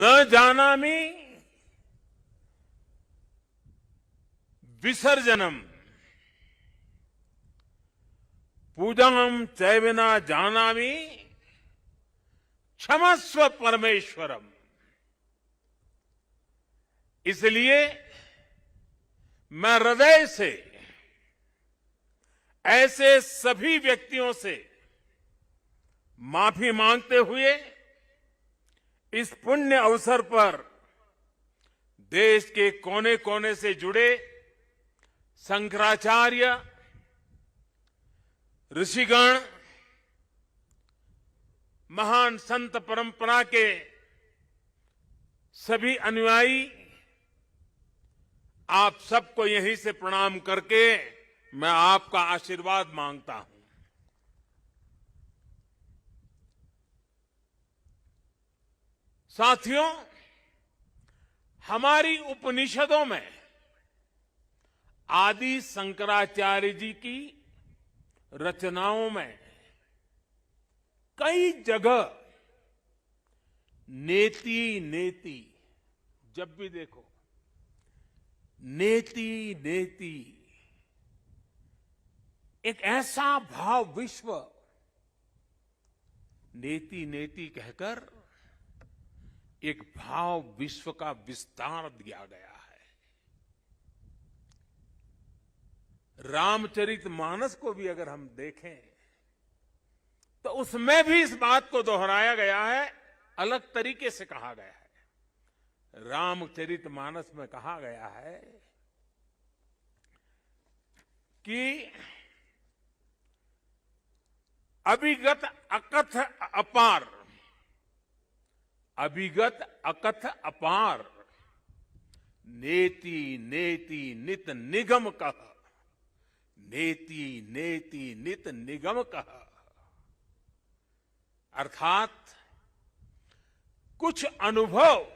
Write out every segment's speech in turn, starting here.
न जानामि विसर्जनम पूजनम चैव न जानामि क्षमस्व परमेश्वरम। इसलिए मैं हृदय से ऐसे सभी व्यक्तियों से माफी मांगते हुए इस पुण्य अवसर पर देश के कोने कोने से जुड़े शंकराचार्य, ऋषिगण, महान संत परंपरा के सभी अनुयायी, आप सबको यहीं से प्रणाम करके मैं आपका आशीर्वाद मांगता हूं। साथियों, हमारी उपनिषदों में आदि शंकराचार्य जी की रचनाओं में कई जगह नेति नेति, जब भी देखो नेति नेति, एक ऐसा भाव विश्व नेति नेति कहकर एक भाव विश्व का विस्तार दिया गया है। रामचरितमानस को भी अगर हम देखें तो उसमें भी इस बात को दोहराया गया है, अलग तरीके से कहा गया है। रामचरितमानस में कहा गया है कि अभिगत अकथ अपार, अभिगत अकथ अपार, नेति नेति नित निगम कह, नेति नेति नित निगम कह। अर्थात कुछ अनुभव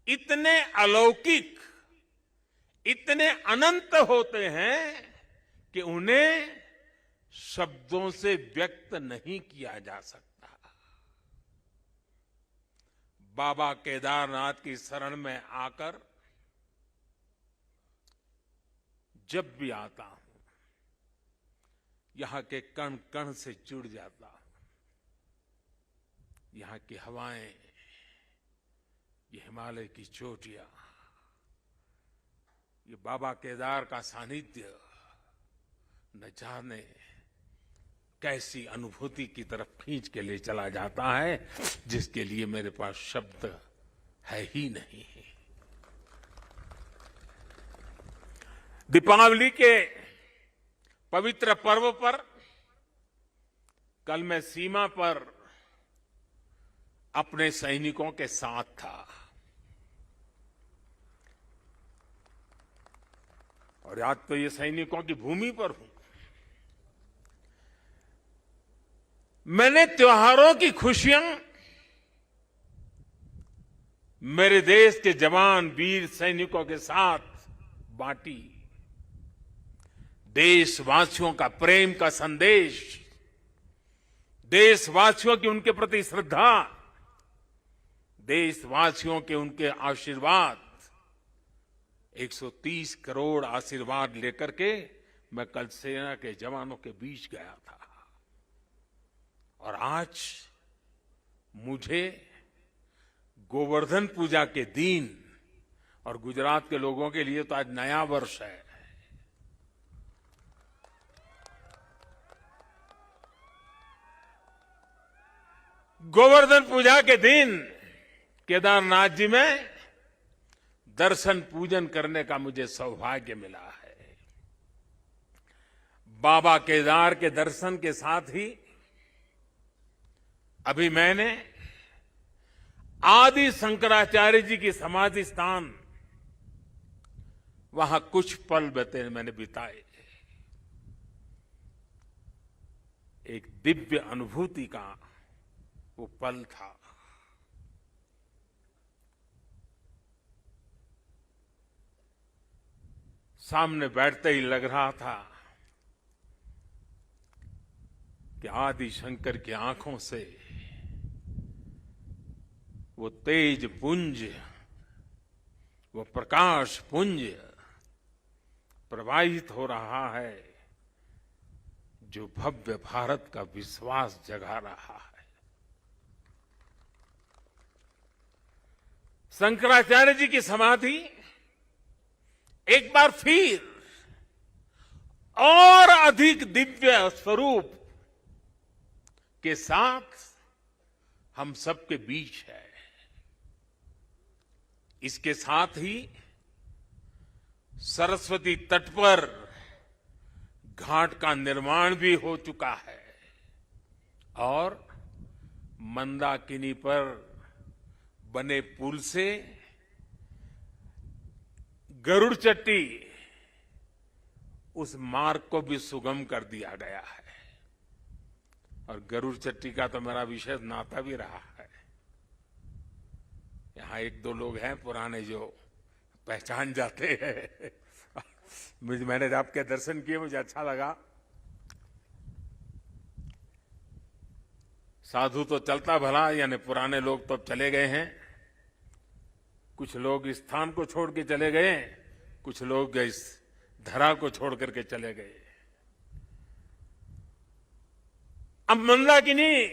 इतने अलौकिक, इतने अनंत होते हैं कि उन्हें शब्दों से व्यक्त नहीं किया जा सकता। बाबा केदारनाथ की शरण में आकर जब भी आता हूं, यहां के कण कण से जुड़ जाता हूं। यहां की हवाएं, ये हिमालय की चोटियां, ये बाबा केदार का सानिध्य न जाने कैसी अनुभूति की तरफ खींच के ले चला जाता है, जिसके लिए मेरे पास शब्द है ही नहीं। दीपावली के पवित्र पर्व पर कल मैं सीमा पर अपने सैनिकों के साथ था और आज तो ये सैनिकों की भूमि पर हूं। मैंने त्योहारों की खुशियां मेरे देश के जवान वीर सैनिकों के साथ बांटी। देशवासियों का प्रेम का संदेश, देशवासियों की उनके प्रति श्रद्धा, देशवासियों के उनके आशीर्वाद, 130 करोड़ आशीर्वाद लेकर के मैं कल सेना के जवानों के बीच गया था। और आज मुझे गोवर्धन पूजा के दिन, और गुजरात के लोगों के लिए तो आज नया वर्ष है, गोवर्धन पूजा के दिन केदारनाथ जी में दर्शन पूजन करने का मुझे सौभाग्य मिला है। बाबा केदार के दर्शन के साथ ही अभी मैंने आदि शंकराचार्य जी की समाधि स्थान, वहां कुछ पल मैंने बिताए। एक दिव्य अनुभूति का वो पल था। सामने बैठते ही लग रहा था कि आदि शंकर की आंखों से वो तेज पुंज, वो प्रकाश पुंज प्रवाहित हो रहा है जो भव्य भारत का विश्वास जगा रहा है। शंकराचार्य जी की समाधि एक बार फिर और अधिक दिव्य स्वरूप के साथ हम सबके बीच है। इसके साथ ही सरस्वती तट पर घाट का निर्माण भी हो चुका है और मंदाकिनी पर बने पुल से गरुड़ चट्टी उस मार्ग को भी सुगम कर दिया गया है। और गरुड़ चट्टी का तो मेरा विशेष नाता भी रहा है। यहाँ एक दो लोग हैं पुराने जो पहचान जाते हैं। मैंने आपके दर्शन किए, मुझे अच्छा लगा। साधु तो चलता भला, यानी पुराने लोग तो अब चले गए हैं। कुछ लोग इस स्थान को छोड़ के चले गए, कुछ लोग इस धरा को छोड़ करके चले गए। अब मंदाकिनी